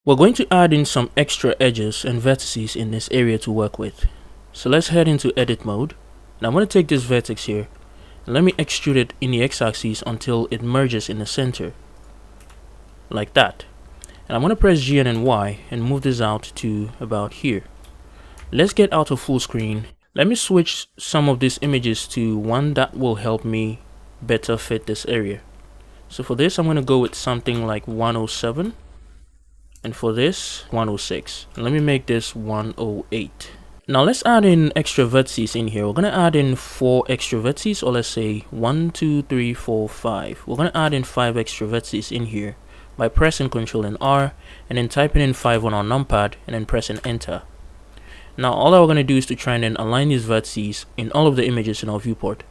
We're going to add in some extra edges and vertices in this area to work with. So let's head into edit mode. Now I'm going to take this vertex here and let me extrude it in the x-axis until it merges in the center. Like that. And I'm going to press G and then Y and move this out to about here. Let's get out of full screen. Let me switch some of these images to one that will help me better fit this area. So for this, I'm going to go with something like 107. And for this, 106. And let me make this 108. Now let's add in extra vertices in here. We're going to add in 4 extra vertices, or let's say 1, 2, 3, 4, 5. We're going to add in 5 extra vertices in here by pressing Ctrl and R and then typing in 5 on our numpad and then pressing enter. Now all we're going to do is to try and then align these vertices in all of the images in our viewport.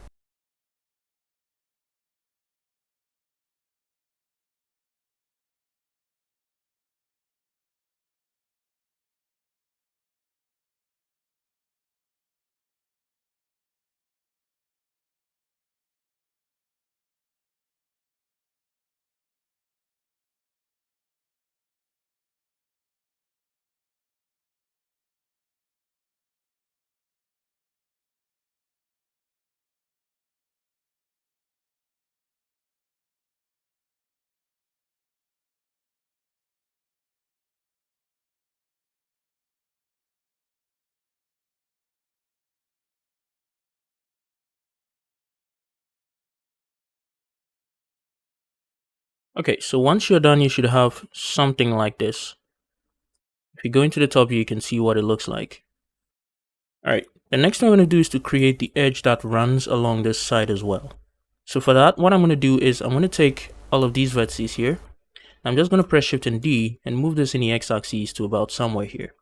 Okay, so once you're done, you should have something like this. If you go into the top here, you can see what it looks like. Alright, the next thing I'm going to do is to create the edge that runs along this side as well. So for that, what I'm going to do is I'm going to take all of these vertices here. I'm just going to press Shift and D and move this in the x-axis to about somewhere here.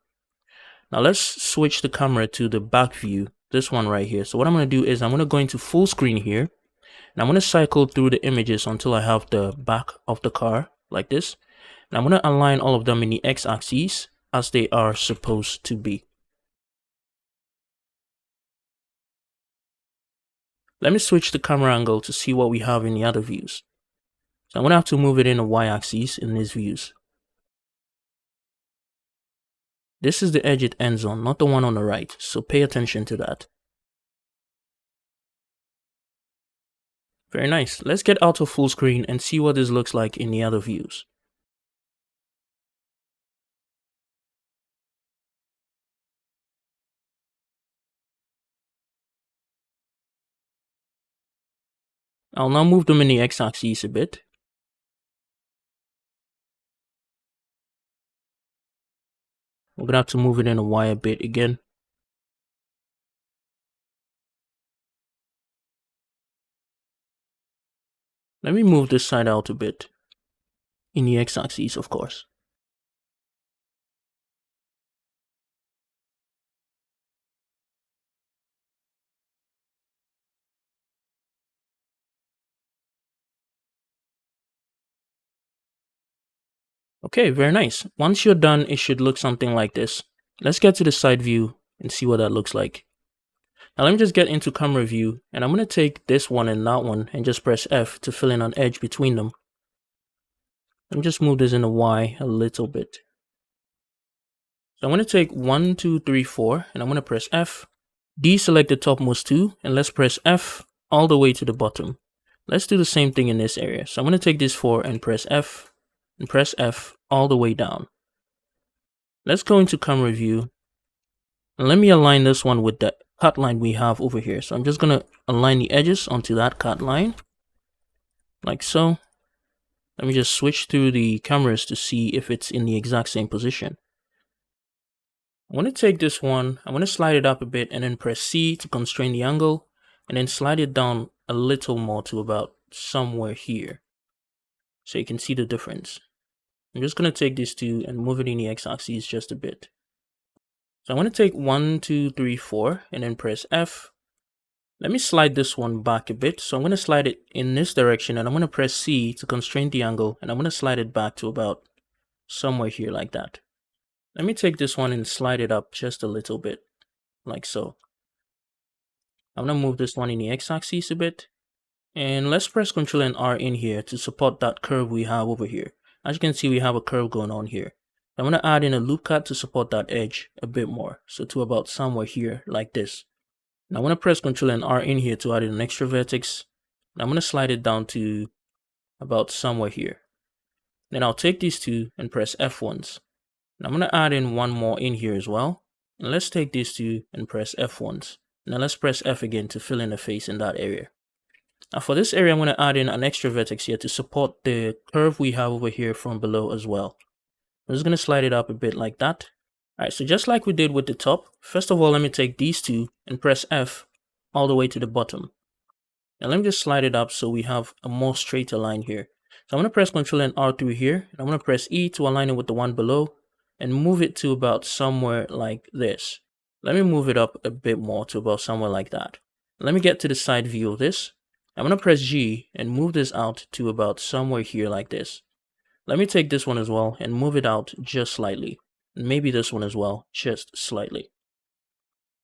Now let's switch the camera to the back view, this one right here. So what I'm going to do is I'm going to go into full screen here. And I'm going to cycle through the images until I have the back of the car like this. And I'm going to align all of them in the x-axis as they are supposed to be. Let me switch the camera angle to see what we have in the other views. So I'm going to have to move it in the y-axis in these views. This is the edge it ends on, not the one on the right, so pay attention to that. Very nice. Let's get out of full screen and see what this looks like in the other views. I'll now move them in the x-axis a bit. We're going to have to move it in the y a bit again. Let me move this side out a bit. In the x-axis, of course. Okay, very nice. Once you're done, it should look something like this. Let's get to the side view and see what that looks like. Now let me just get into camera view, and I'm going to take this one and that one and just press F to fill in an edge between them. Let me just move this in the Y a little bit. So I'm going to take 1, 2, 3, 4, and I'm going to press F. Deselect the topmost two, and let's press F all the way to the bottom. Let's do the same thing in this area. So I'm going to take this 4 and press F, and press F all the way down. Let's go into camera view, and let me align this one with the cut line we have over here. So I'm just going to align the edges onto that cut line, like so. Let me just switch through the cameras to see if it's in the exact same position. I'm going to take this one, I'm going to slide it up a bit and then press C to constrain the angle, and then slide it down a little more to about somewhere here, so you can see the difference. I'm just going to take these two and move it in the x-axis just a bit. So I'm going to take 1, 2, 3, 4 and then press F. Let me slide this one back a bit. So I'm going to slide it in this direction and I'm going to press C to constrain the angle, and I'm going to slide it back to about somewhere here like that. Let me take this one and slide it up just a little bit, like so. I'm going to move this one in the x-axis a bit. And let's press Ctrl and R in here to support that curve we have over here. As you can see, we have a curve going on here. I'm going to add in a loop cut to support that edge a bit more. So to about somewhere here like this. Now I'm going to press Ctrl and R in here to add in an extra vertex. And I'm going to slide it down to about somewhere here. Then I'll take these two and press F once. And I'm going to add in one more in here as well. And let's take these two and press F once. Now let's press F again to fill in the face in that area. Now for this area, I'm going to add in an extra vertex here to support the curve we have over here from below as well. I'm just going to slide it up a bit like that. Alright, so just like we did with the top, first of all, let me take these two and press F all the way to the bottom. Now let me just slide it up so we have a more straighter line here. So I'm going to press Ctrl and R through here. And I'm going to press E to align it with the one below and move it to about somewhere like this. Let me move it up a bit more to about somewhere like that. Let me get to the side view of this. I'm going to press G and move this out to about somewhere here like this. Let me take this one as well and move it out just slightly. Maybe this one as well, just slightly.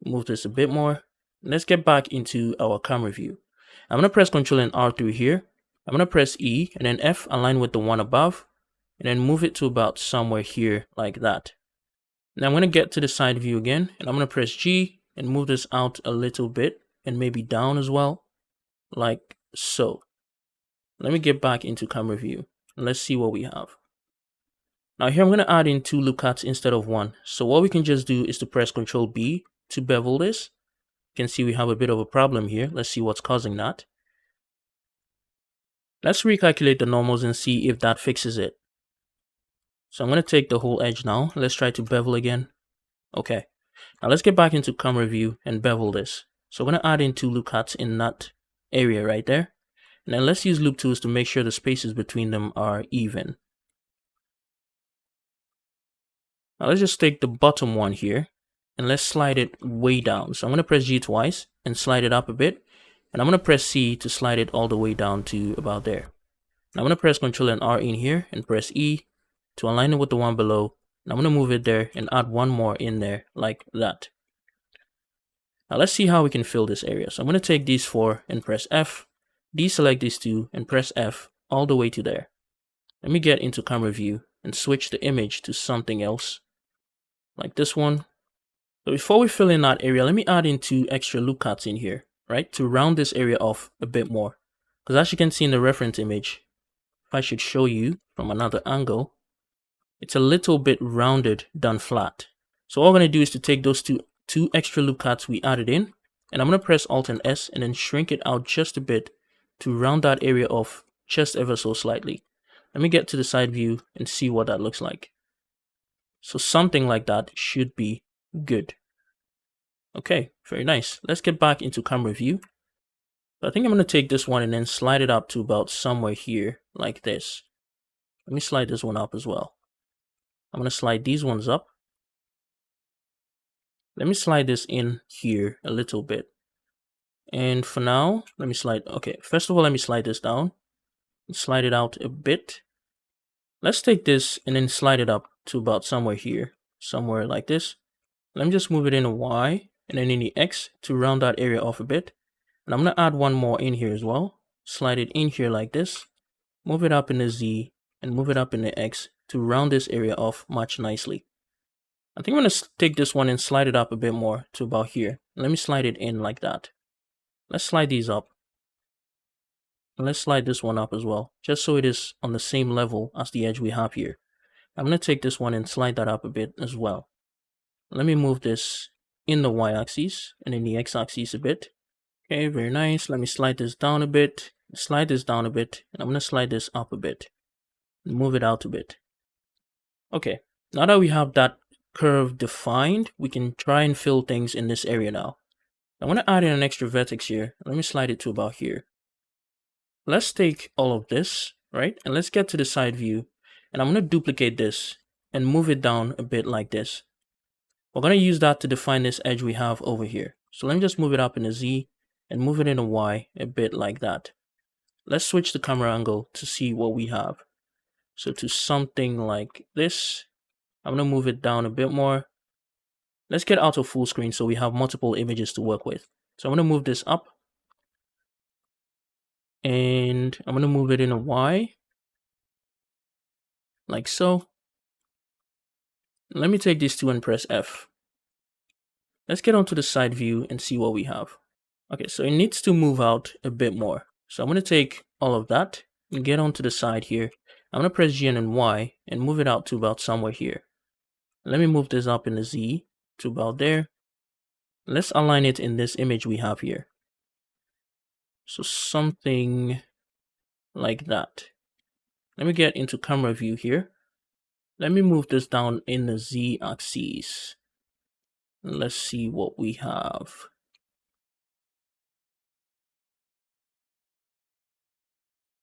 Move this a bit more. Let's get back into our camera view. I'm going to press Ctrl and R through here. I'm going to press E and then F align with the one above and then move it to about somewhere here like that. Now I'm going to get to the side view again and I'm going to press G and move this out a little bit and maybe down as well, like so. Let me get back into camera view and let's see what we have. Now here I'm going to add in two loop cuts instead of one. So what we can just do is to press Ctrl B to bevel this. You can see we have a bit of a problem here. Let's see what's causing that. Let's recalculate the normals and see if that fixes it. So I'm going to take the whole edge now. Let's try to bevel again. Okay. Now let's get back into camera view and bevel this. So I'm going to add in two loop cuts in that area right there. And then let's use loop tools to make sure the spaces between them are even. Now let's just take the bottom one here and let's slide it way down. So I'm going to press G twice and slide it up a bit. And I'm going to press C to slide it all the way down to about there. Now I'm going to press Ctrl and R in here and press E to align it with the one below. And I'm going to move it there and add one more in there like that. Now let's see how we can fill this area. So I'm going to take these four and press F, deselect these two and press F all the way to there. Let me get into camera view and switch the image to something else like this one. So before we fill in that area, let me add in two extra loop cuts in here, right? To round this area off a bit more. Because as you can see in the reference image, if I should show you from another angle, it's a little bit rounded than flat. So all we're going to do is to take those two extra loop cuts we added in, and I'm going to press Alt and S and then shrink it out just a bit to round that area off just ever so slightly. Let me get to the side view and see what that looks like. So something like that should be good. Okay, very nice. Let's get back into camera view. I think I'm going to take this one and then slide it up to about somewhere here like this. Let me slide this one up as well. I'm going to slide these ones up. Let me slide this in here a little bit. And for now, let me slide. Okay, first of all, let me slide this down and slide it out a bit. Let's take this and then slide it up to about somewhere here, somewhere like this. Let me just move it in a Y and then in the X to round that area off a bit. And I'm going to add one more in here as well. Slide it in here like this. Move it up in the Z and move it up in the X to round this area off much nicely. I think I'm going to take this one and slide it up a bit more to about here. Let me slide it in like that. Let's slide these up. And let's slide this one up as well, just so it is on the same level as the edge we have here. I'm going to take this one and slide that up a bit as well. Let me move this in the Y-axis and in the X-axis a bit. Okay, very nice. Let me slide this down a bit, slide this down a bit, and I'm going to slide this up a bit. Move it out a bit. Okay, now that we have that curve defined, we can try and fill things in this area now. I'm going to add in an extra vertex here. Let me slide it to about here. Let's take all of this, right? And let's get to the side view. And I'm going to duplicate this and move it down a bit like this. We're going to use that to define this edge we have over here. So let me just move it up in a Z and move it in a Y a bit like that. Let's switch the camera angle to see what we have. So to something like this. I'm going to move it down a bit more. Let's get out of full screen so we have multiple images to work with. So I'm going to move this up. And I'm going to move it in a Y. Like so. Let me take these two and press F. Let's get onto the side view and see what we have. Okay, so it needs to move out a bit more. So I'm going to take all of that and get onto the side here. I'm going to press G and Y and move it out to about somewhere here. Let me move this up in the Z to about there. Let's align it in this image we have here. So something like that. Let me get into camera view here. Let me move this down in the Z axis. Let's see what we have.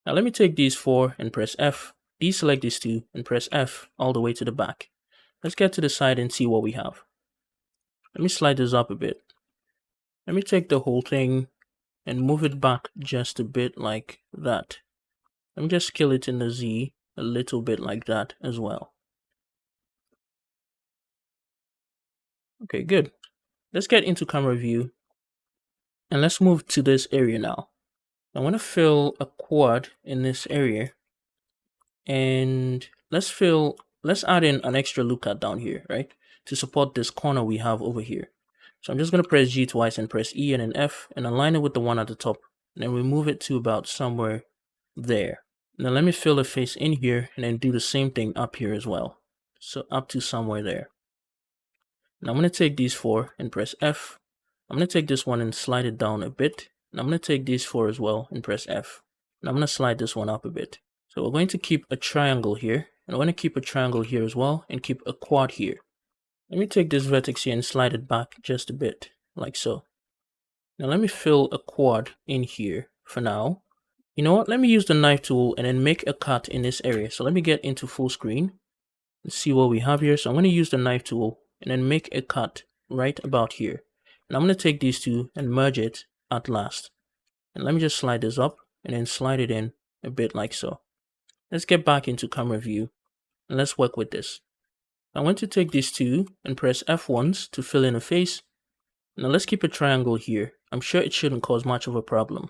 Now let me take these four and press F, deselect these two and press F all the way to the back. Let's get to the side and see what we have. Let me slide this up a bit. Let me take the whole thing and move it back just a bit like that. Let me just scale it in the Z a little bit like that as well. Okay, good. Let's get into camera view and let's move to this area now. I want to fill a quad in this area and let's add in an extra lookout down here, right? To support this corner we have over here. So I'm just going to press G twice and press E and an F and align it with the one at the top. And then we move it to about somewhere there. Now let me fill the face in here and then do the same thing up here as well. So up to somewhere there. Now I'm going to take these four and press F. I'm going to take this one and slide it down a bit. And I'm going to take these four as well and press F. And I'm going to slide this one up a bit. So we're going to keep a triangle here. And we're going to keep a triangle here as well and keep a quad here. Let me take this vertex here and slide it back just a bit, like so. Now let me fill a quad in here for now. You know what? Let me use the knife tool and then make a cut in this area. So let me get into full screen and see what we have here. So I'm going to use the knife tool and then make a cut right about here. And I'm going to take these two and merge it at last. And let me just slide this up and then slide it in a bit like so. Let's get back into camera view and let's work with this. I want to take these two and press F once to fill in a face. Now let's keep a triangle here. I'm sure it shouldn't cause much of a problem.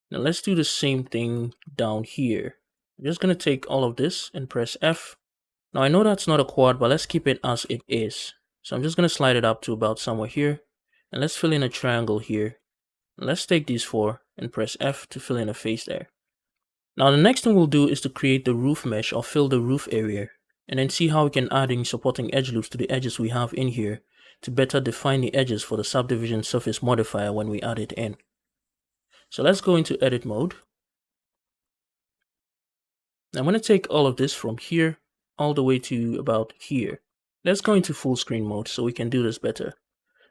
Now let's do the same thing down here. I'm just going to take all of this and press F. Now I know that's not a quad, but let's keep it as it is. So I'm just going to slide it up to about somewhere here. And let's fill in a triangle here. Let's take these four and press F to fill in a face there. Now the next thing we'll do is to create the roof mesh or fill the roof area. And then see how we can add in supporting edge loops to the edges we have in here to better define the edges for the subdivision surface modifier when we add it in. So let's go into edit mode. I'm going to take all of this from here all the way to about here. Let's go into full screen mode so we can do this better.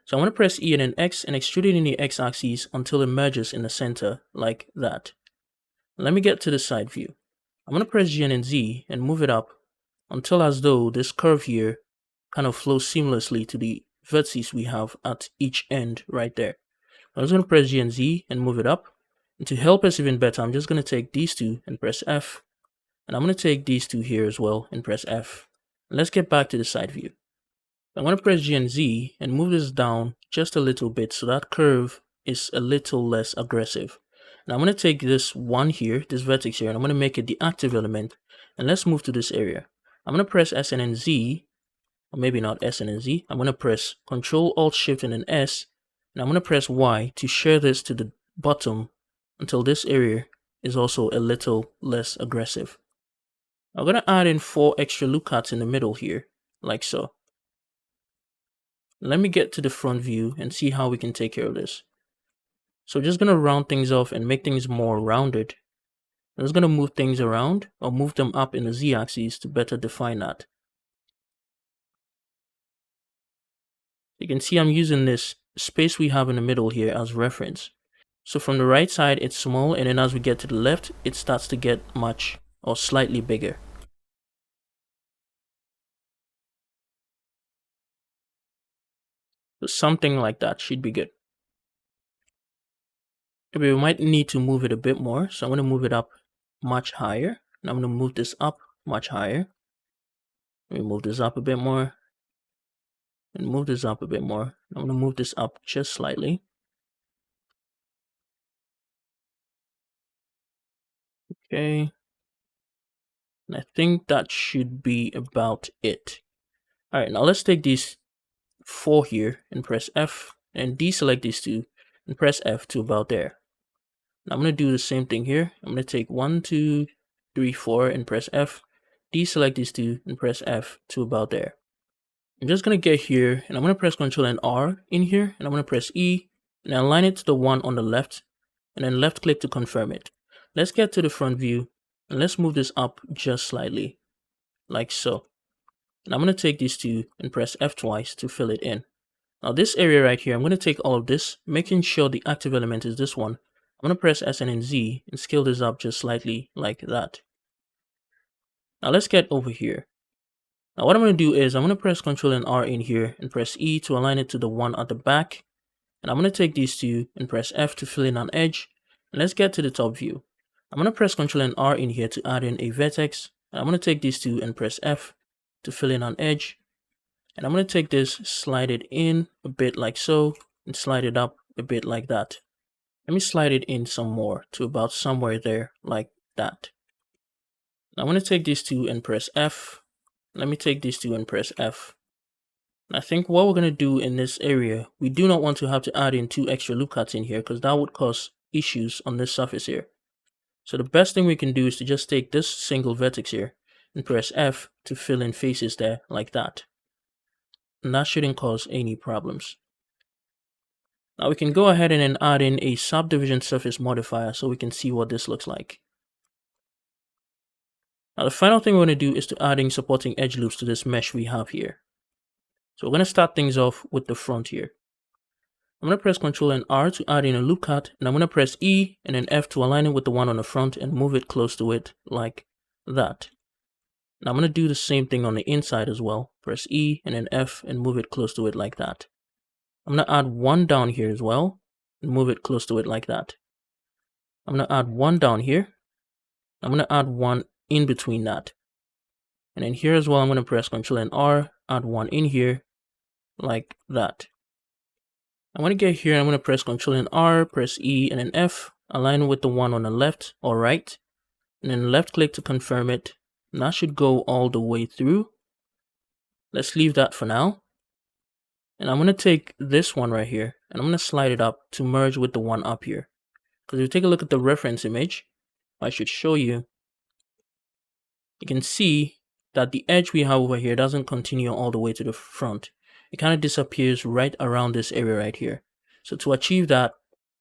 So I'm going to press E and then X and extrude it in the X axis until it merges in the center like that. Let me get to the side view. I'm going to press G and then Z and move it up until as though this curve here kind of flows seamlessly to the vertices we have at each end right there. I'm just going to press G and Z and move it up. And to help us even better, I'm just going to take these two and press F. And I'm going to take these two here as well and press F. And let's get back to the side view. I'm going to press G and Z and move this down just a little bit so that curve is a little less aggressive. And I'm going to take this one here, this vertex here, and I'm going to make it the active element. And let's move to this area. I'm going to press S and then Z, or maybe not S and then Z. I'm going to press Control, Alt, Shift, and then S. And I'm going to press Y to share this to the bottom until this area is also a little less aggressive. I'm going to add in 4 extra loop cuts in the middle here, like so. Let me get to the front view and see how we can take care of this. So just going to round things off and make things more rounded. I'm just going to move things around or move them up in the Z-axis to better define that. You can see I'm using this space we have in the middle here as reference. So from the right side, it's small, and then as we get to the left, it starts to get much or slightly bigger. So something like that should be good. Maybe we might need to move it a bit more. So I'm going to move it up much higher. And I'm going to move this up much higher. Let me move this up a bit more. And move this up a bit more. I'm going to move this up just slightly. Okay. And I think that should be about it. All right, now let's take these 4 here and press F, and deselect these 2 and press F to about there. Now I'm going to do the same thing here. I'm going to take 1, 2, 3, 4 and press F, deselect these 2 and press F to about there. I'm just going to get here and I'm going to press Ctrl and R in here, and I'm going to press E and align it to the one on the left, and then left click to confirm it. Let's get to the front view and let's move this up just slightly, like so. And I'm going to take these 2 and press F twice to fill it in. Now this area right here, I'm going to take all of this, making sure the active element is this one. I'm going to press S and Z and scale this up just slightly like that. Now let's get over here. Now what I'm going to do is I'm going to press Ctrl and R in here and press E to align it to the one at the back. And I'm going to take these 2 and press F to fill in an edge. And let's get to the top view. I'm going to press Ctrl and R in here to add in a vertex. And I'm going to take these 2 and press F to fill in an edge. And I'm going to take this, slide it in a bit like so, and slide it up a bit like that. Let me slide it in some more to about somewhere there like that. Now I'm going to take these 2 and press F. Let me take these 2 and press F. And I think what we're going to do in this area, we do not want to have to add in 2 extra loop cuts in here because that would cause issues on this surface here. So the best thing we can do is to just take this single vertex here and press F to fill in faces there like that. And that shouldn't cause any problems. Now we can go ahead and then add in a subdivision surface modifier so we can see what this looks like. Now the final thing we're going to do is to add in supporting edge loops to this mesh we have here. So we're going to start things off with the front here. I'm going to press Ctrl and R to add in a loop cut, and I'm going to press E and then F to align it with the one on the front and move it close to it like that. Now I'm going to do the same thing on the inside as well. Press E and then F and move it close to it like that. I'm going to add one down here as well and move it close to it like that. I'm going to add one down here. I'm going to add one in between that. And then here as well, I'm going to press Ctrl and R, add one in here like that. I'm going to get here, I'm going to press Ctrl and R, press E and then F, align with the one on the left or right, and then left click to confirm it. And that should go all the way through. Let's leave that for now. And I'm going to take this one right here and I'm going to slide it up to merge with the one up here. Because if you take a look at the reference image, I should show you, you can see that the edge we have over here doesn't continue all the way to the front. It kind of disappears right around this area right here. So to achieve that,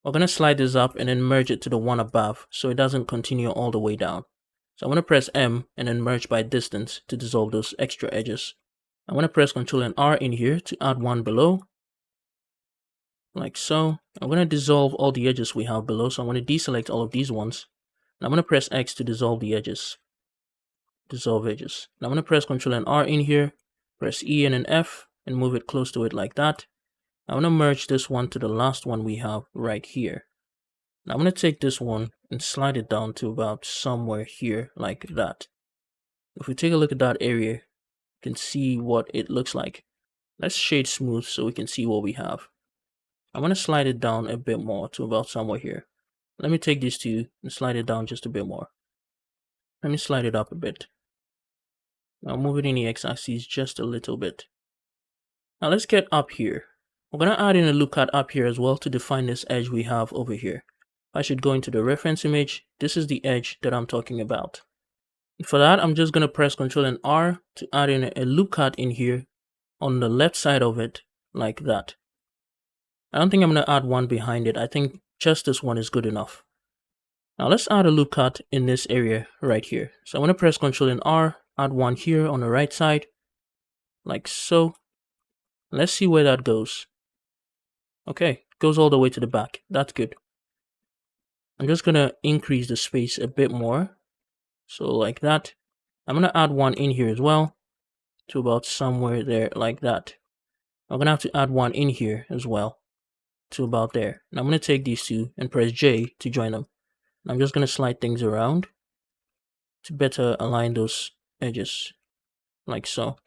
we're going to slide this up and then merge it to the one above so it doesn't continue all the way down. So I'm going to press M and then merge by distance to dissolve those extra edges. I'm going to press Ctrl and R in here to add one below, like so. I'm going to dissolve all the edges we have below, so I'm going to deselect all of these ones. And I'm going to press X to dissolve the edges. Dissolve edges. Now I'm going to press Ctrl and R in here, press E and an F, and move it close to it like that. I'm going to merge this one to the last one we have right here. Now I'm going to take this one and slide it down to about somewhere here like that. If we take a look at that area, you can see what it looks like. Let's shade smooth so we can see what we have. I'm going to slide it down a bit more to about somewhere here. Let me take these 2 and slide it down just a bit more. Let me slide it up a bit. Now move it in the x-axis just a little bit. Now let's get up here. We're going to add in a loop cut up here as well to define this edge we have over here. I should go into the reference image. This is the edge that I'm talking about. For that, I'm just going to press Ctrl and R to add in a loop cut in here on the left side of it like that. I don't think I'm going to add one behind it. I think just this one is good enough. Now let's add a loop cut in this area right here. So I'm going to press Ctrl and R, add one here on the right side, like so. Let's see where that goes. Okay, goes all the way to the back. That's good. I'm just going to increase the space a bit more. So like that. I'm going to add one in here as well to about somewhere there like that. I'm going to have to add one in here as well to about there. And I'm going to take these 2 and press J to join them. And I'm just going to slide things around to better align those edges like so.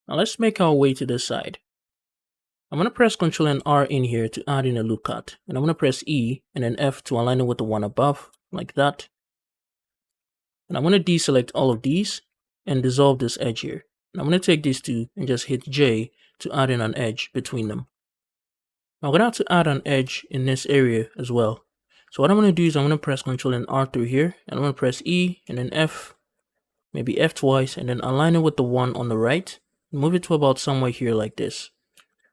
Now let's make our way to this side. I'm going to press Ctrl and R in here to add in a loop cut. And I'm going to press E and then F to align it with the one above like that. And I'm going to deselect all of these and dissolve this edge here. Now I'm going to take these two and just hit J to add in an edge between them. Now I'm going to have to add an edge in this area as well. So what I'm going to do is I'm going to press Ctrl and R through here, and I'm going to press E and then F, maybe F twice, and then align it with the one on the right. Move it to about somewhere here like this.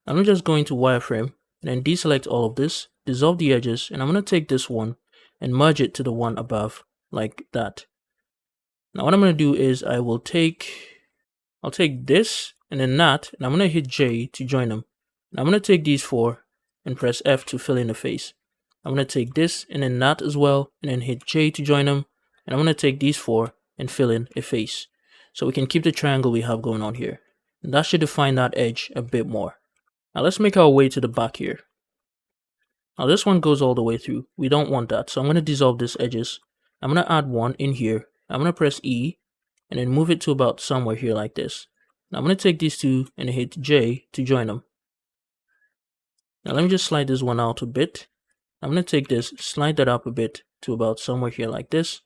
I'm going to just go into wireframe and then deselect all of this, dissolve the edges, and I'm going to take this one and merge it to the one above like that. Now what I'm going to do is I'll take this and then that, and I'm going to hit J to join them. Now I'm going to take these four and press F to fill in the face. I'm going to take this and then that as well, and then hit J to join them. And I'm going to take these four and fill in a face. So we can keep the triangle we have going on here. And that should define that edge a bit more. Now let's make our way to the back here. Now this one goes all the way through. We don't want that. So I'm going to dissolve these edges. I'm going to add one in here. I'm going to press E and then move it to about somewhere here like this. Now I'm going to take these two and hit J to join them. Now let me just slide this one out a bit. I'm going to take this, slide that up a bit to about somewhere here like this.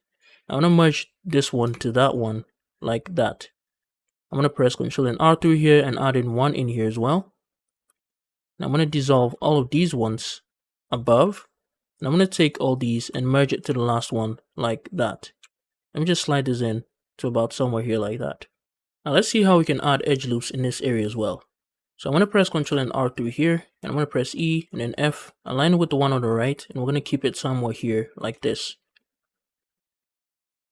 I'm going to merge this one to that one like that. I'm going to press Ctrl and R through here and add in one in here as well. Now I'm going to dissolve all of these ones above. And I'm going to take all these and merge it to the last one like that. Let me just slide this in to about somewhere here like that. Now let's see how we can add edge loops in this area as well. So I'm going to press Ctrl and R through here, and I'm going to press E and then F, align it with the one on the right, and we're going to keep it somewhere here like this.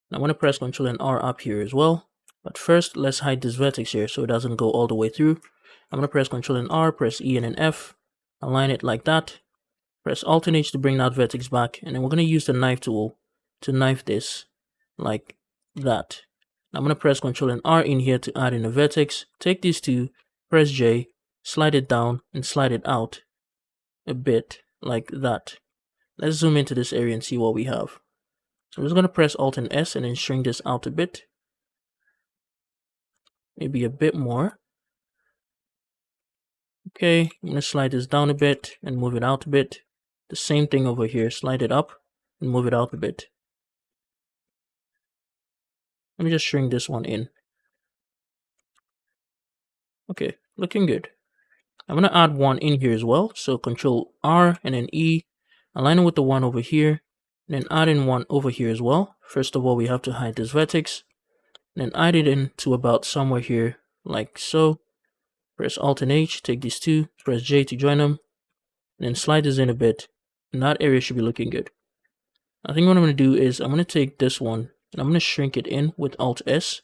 Now I'm going to press Ctrl and R up here as well, but first let's hide this vertex here so it doesn't go all the way through. I'm going to press Ctrl and R, press E and then F, align it like that, press Alt and H to bring that vertex back, and then we're going to use the knife tool to knife this like that. Now I'm going to press Ctrl and R in here to add in a vertex, take these two, press J, slide it down and slide it out a bit like that. Let's zoom into this area and see what we have. So I'm just going to press Alt and S and then shrink this out a bit. Maybe a bit more. Okay, I'm going to slide this down a bit and move it out a bit. The same thing over here, slide it up and move it out a bit. Let me just shrink this one in. Okay, looking good. I'm going to add one in here as well. So Control R and then E, align it with the one over here, and then add in one over here as well. First of all, we have to hide this vertex, and then add it in to about somewhere here like so. Press Alt and H, take these two, press J to join them, and then slide this in a bit, and that area should be looking good. I think what I'm going to do is I'm going to take this one, and I'm going to shrink it in with Alt S,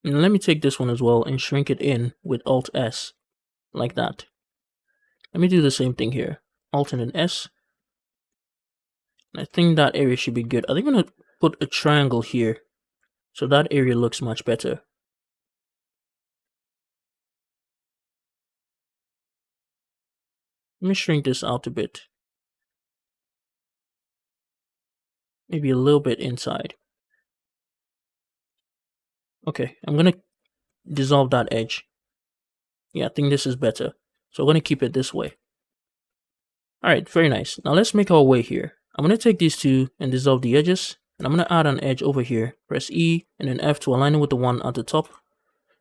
and let me take this one as well and shrink it in with Alt S, like that. Let me do the same thing here. Alt and an S. I think that area should be good. I think I'm going to put a triangle here so that area looks much better. Let me shrink this out a bit. Maybe a little bit inside. Okay, I'm going to dissolve that edge. Yeah, I think this is better. So I'm going to keep it this way. Alright, very nice. Now let's make our way here. I'm going to take these two and dissolve the edges. And I'm going to add an edge over here. Press E and then F to align it with the one at the top.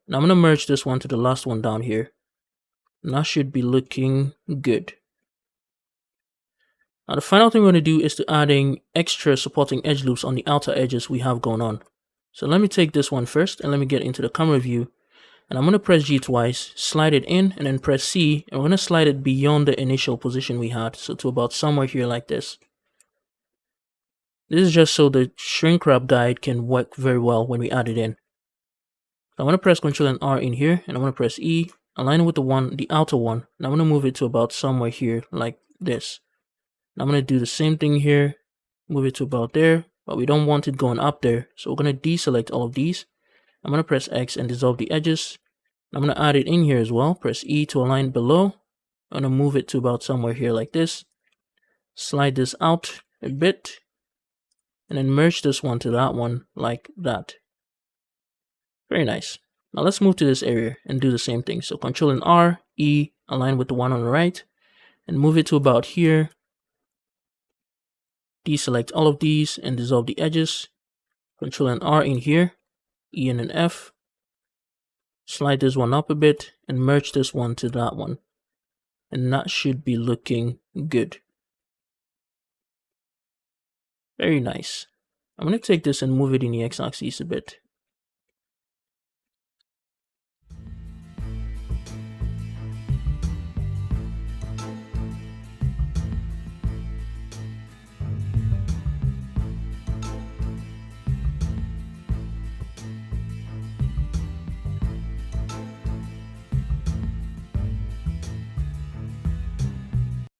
And I'm going to merge this one to the last one down here. And that should be looking good. Now the final thing we're going to do is to adding extra supporting edge loops on the outer edges we have going on. So let me take this one first and let me get into the camera view. And I'm going to press G twice, slide it in, and then press C. And we're going to slide it beyond the initial position we had. So to about somewhere here like this. This is just so the shrink wrap guide can work very well when we add it in. So I'm going to press Ctrl and R in here. And I'm going to press E, align it with the outer one. And I'm going to move it to about somewhere here like this. And I'm going to do the same thing here. Move it to about there. But we don't want it going up there. So we're going to deselect all of these. I'm going to press X and dissolve the edges. I'm going to add it in here as well. Press E to align below. I'm going to move it to about somewhere here like this. Slide this out a bit. And then merge this one to that one like that. Very nice. Now let's move to this area and do the same thing. So Control and R, E, align with the one on the right. And move it to about here. Deselect all of these and dissolve the edges. Control and R in here. E and an F. slide this one up a bit, and merge this one to that one. And that should be looking good. Very nice. I'm going to take this and move it in the x-axis a bit.